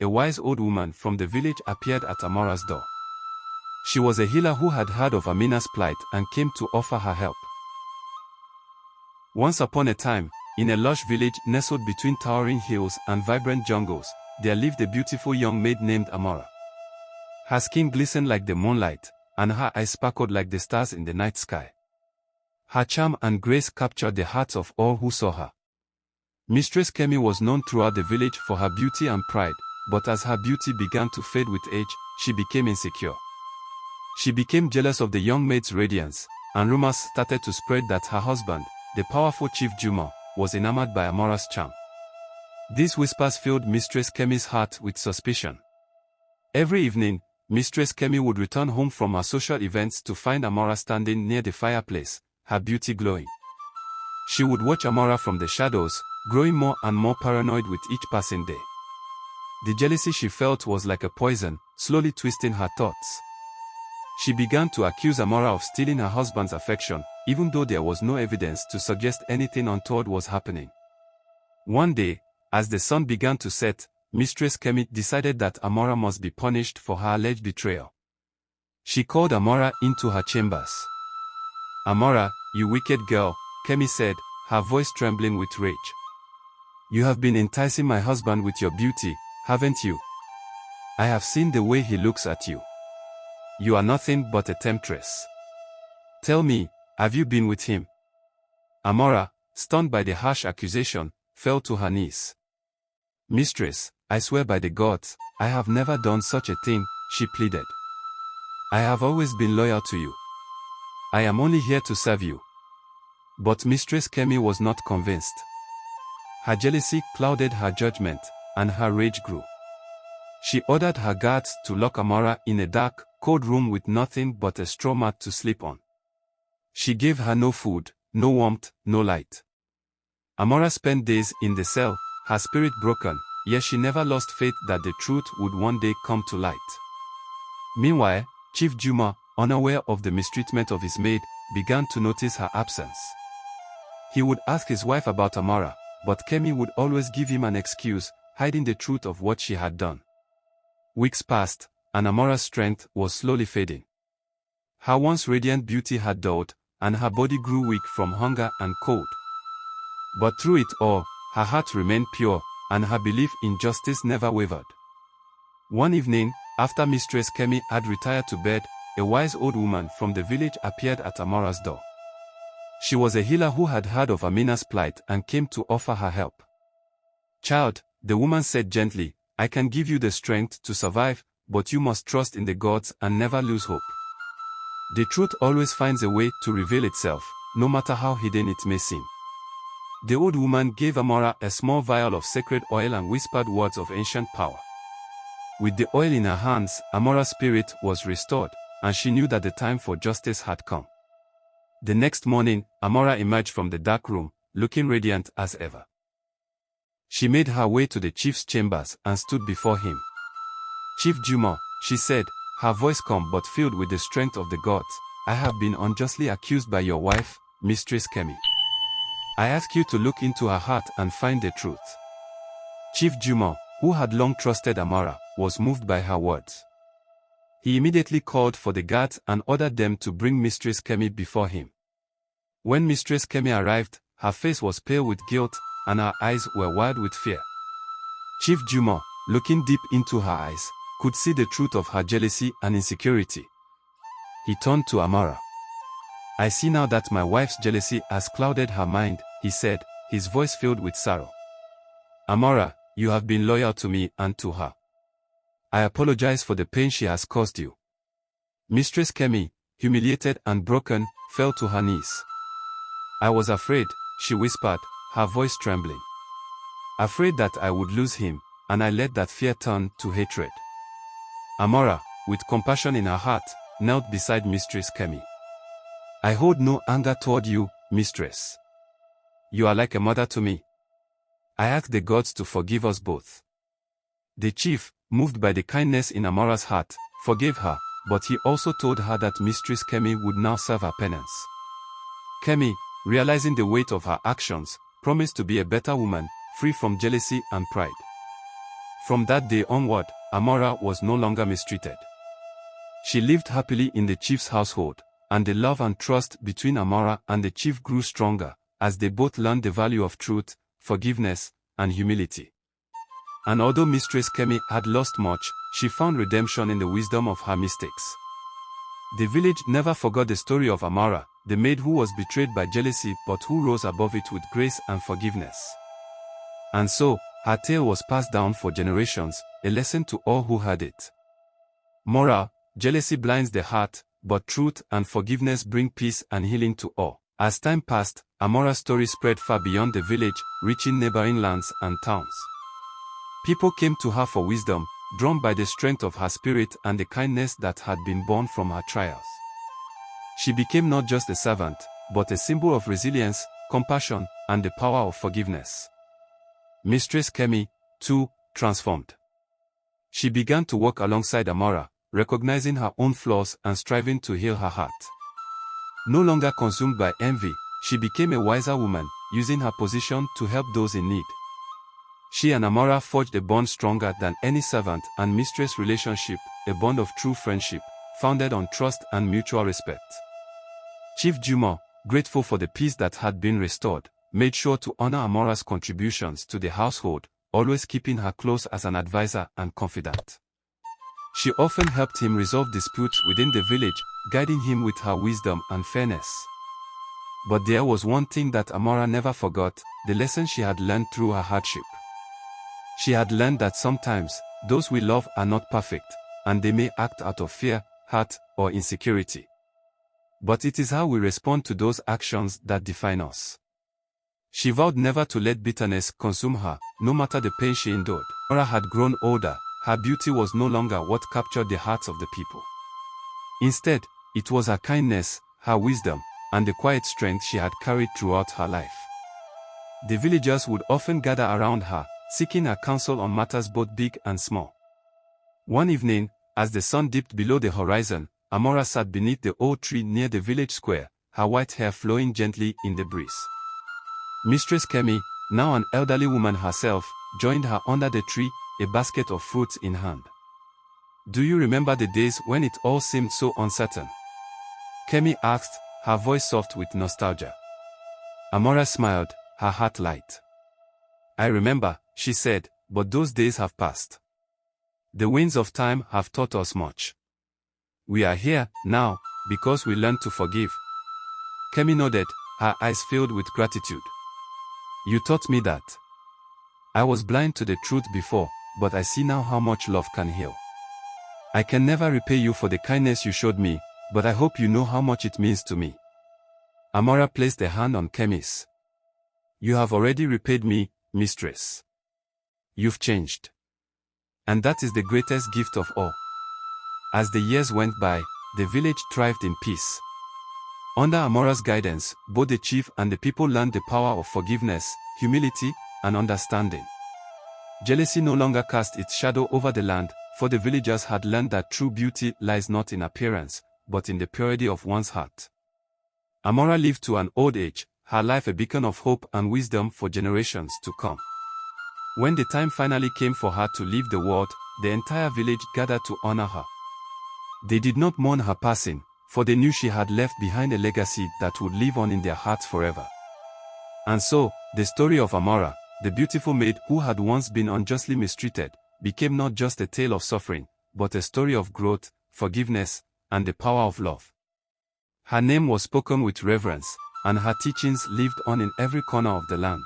a wise old woman from the village appeared at Amara's door. She was a healer who had heard of Amina's plight and came to offer her help. Once upon a time, in a lush village nestled between towering hills and vibrant jungles, there lived a beautiful young maid named Amara. Her skin glistened like the moonlight, and her eyes sparkled like the stars in the night sky. Her charm and grace captured the hearts of all who saw her. Mistress Kemi was known throughout the village for her beauty and pride, but as her beauty began to fade with age, she became insecure. She became jealous of the young maid's radiance, and rumors started to spread that her husband, the powerful Chief Juma, was enamored by Amara's charm. These whispers filled Mistress Kemi's heart with suspicion. Every evening, Mistress Kemi would return home from her social events to find Amara standing near the fireplace, her beauty glowing. She would watch Amara from the shadows, growing more and more paranoid with each passing day. The jealousy she felt was like a poison, slowly twisting her thoughts. She began to accuse Amara of stealing her husband's affection, even though there was no evidence to suggest anything untoward was happening. One day, as the sun began to set, Mistress Kemi decided that Amara must be punished for her alleged betrayal. She called Amara into her chambers. "Amara, you wicked girl," Kemi said, her voice trembling with rage. "You have been enticing my husband with your beauty, haven't you? I have seen the way he looks at you. You are nothing but a temptress. Tell me, have you been with him?" Amara, stunned by the harsh accusation, fell to her knees. "Mistress, I swear by the gods, I have never done such a thing," she pleaded. "I have always been loyal to you. I am only here to serve you." But Mistress Kemi was not convinced. Her jealousy clouded her judgment, and her rage grew. She ordered her guards to lock Amara in a dark, cold room with nothing but a straw mat to sleep on. She gave her no food, no warmth, no light. Amara spent days in the cell, her spirit broken, yet she never lost faith that the truth would one day come to light. Meanwhile, Chief Juma, unaware of the mistreatment of his maid, began to notice her absence. He would ask his wife about Amara, but Kemi would always give him an excuse, hiding the truth of what she had done. Weeks passed, and Amara's strength was slowly fading. Her once radiant beauty had dulled, and her body grew weak from hunger and cold. But through it all, her heart remained pure, and her belief in justice never wavered. One evening, after Mistress Kemi had retired to bed, a wise old woman from the village appeared at Amara's door. She was a healer who had heard of Amina's plight and came to offer her help. "Child," the woman said gently, "I can give you the strength to survive, but you must trust in the gods and never lose hope. The truth always finds a way to reveal itself, no matter how hidden it may seem." The old woman gave Amara a small vial of sacred oil and whispered words of ancient power. With the oil in her hands, Amara's spirit was restored, and she knew that the time for justice had come. The next morning, Amara emerged from the dark room, looking radiant as ever. She made her way to the chief's chambers and stood before him. "Chief Juma," she said, her voice calm but filled with the strength of the gods, "I have been unjustly accused by your wife, Mistress Kemi. I ask you to look into her heart and find the truth." Chief Juma, who had long trusted Amara, was moved by her words. He immediately called for the guards and ordered them to bring Mistress Kemi before him. When Mistress Kemi arrived, her face was pale with guilt, and her eyes were wild with fear. Chief Juma, looking deep into her eyes, could see the truth of her jealousy and insecurity. He turned to Amara. "I see now that my wife's jealousy has clouded her mind," he said, his voice filled with sorrow. "Amara, you have been loyal to me and to her. I apologize for the pain she has caused you." Mistress Kemi, humiliated and broken, fell to her knees. "I was afraid," she whispered, her voice trembling. "Afraid that I would lose him, and I let that fear turn to hatred." Amara, with compassion in her heart, knelt beside Mistress Kemi. "I hold no anger toward you, mistress. You are like a mother to me. I ask the gods to forgive us both." The chief, moved by the kindness in Amara's heart, forgave her, but he also told her that Mistress Kemi would now serve her penance. Kemi, realizing the weight of her actions, promised to be a better woman, free from jealousy and pride. From that day onward, Amara was no longer mistreated. She lived happily in the chief's household, and the love and trust between Amara and the chief grew stronger, as they both learned the value of truth, forgiveness, and humility. And although Mistress Kemi had lost much, she found redemption in the wisdom of her mistakes. The village never forgot the story of Amara, the maid who was betrayed by jealousy but who rose above it with grace and forgiveness. And so, her tale was passed down for generations, a lesson to all who heard it. Moral: jealousy blinds the heart, but truth and forgiveness bring peace and healing to all. As time passed, Amara's story spread far beyond the village, reaching neighboring lands and towns. People came to her for wisdom, drawn by the strength of her spirit and the kindness that had been born from her trials. She became not just a servant, but a symbol of resilience, compassion, and the power of forgiveness. Mistress Kemi, too, transformed. She began to work alongside Amara, recognizing her own flaws and striving to heal her heart. No longer consumed by envy, she became a wiser woman, using her position to help those in need. She and Amara forged a bond stronger than any servant and mistress relationship, a bond of true friendship, founded on trust and mutual respect. Chief Juma, grateful for the peace that had been restored, made sure to honor Amara's contributions to the household, always keeping her close as an advisor and confidant. She often helped him resolve disputes within the village, guiding him with her wisdom and fairness. But there was one thing that Amara never forgot, the lesson she had learned through her hardship. She had learned that sometimes, those we love are not perfect, and they may act out of fear, hurt, or insecurity. But it is how we respond to those actions that define us. She vowed never to let bitterness consume her, no matter the pain she endured. Amara had grown older, her beauty was no longer what captured the hearts of the people. Instead, it was her kindness, her wisdom, and the quiet strength she had carried throughout her life. The villagers would often gather around her, seeking her counsel on matters both big and small. One evening, as the sun dipped below the horizon, Amara sat beneath the old tree near the village square, her white hair flowing gently in the breeze. Mistress Kemi, now an elderly woman herself, joined her under the tree, a basket of fruits in hand. "Do you remember the days when it all seemed so uncertain?" Kemi asked, her voice soft with nostalgia. Amara smiled, her heart light. "I remember," she said, "but those days have passed. The winds of time have taught us much. We are here, now, because we learned to forgive." Kemi nodded, her eyes filled with gratitude. "You taught me that. I was blind to the truth before, but I see now how much love can heal. I can never repay you for the kindness you showed me, but I hope you know how much it means to me." Amara placed a hand on Kemi's. "You have already repaid me, mistress. You've changed. And that is the greatest gift of all." As the years went by, the village thrived in peace. Under Amara's guidance, both the chief and the people learned the power of forgiveness, humility, and understanding. Jealousy no longer cast its shadow over the land, for the villagers had learned that true beauty lies not in appearance, but in the purity of one's heart. Amara lived to an old age, her life a beacon of hope and wisdom for generations to come. When the time finally came for her to leave the world, the entire village gathered to honor her. They did not mourn her passing, for they knew she had left behind a legacy that would live on in their hearts forever. And so, the story of Amara, the beautiful maid who had once been unjustly mistreated, became not just a tale of suffering, but a story of growth, forgiveness, and the power of love. Her name was spoken with reverence, and her teachings lived on in every corner of the land.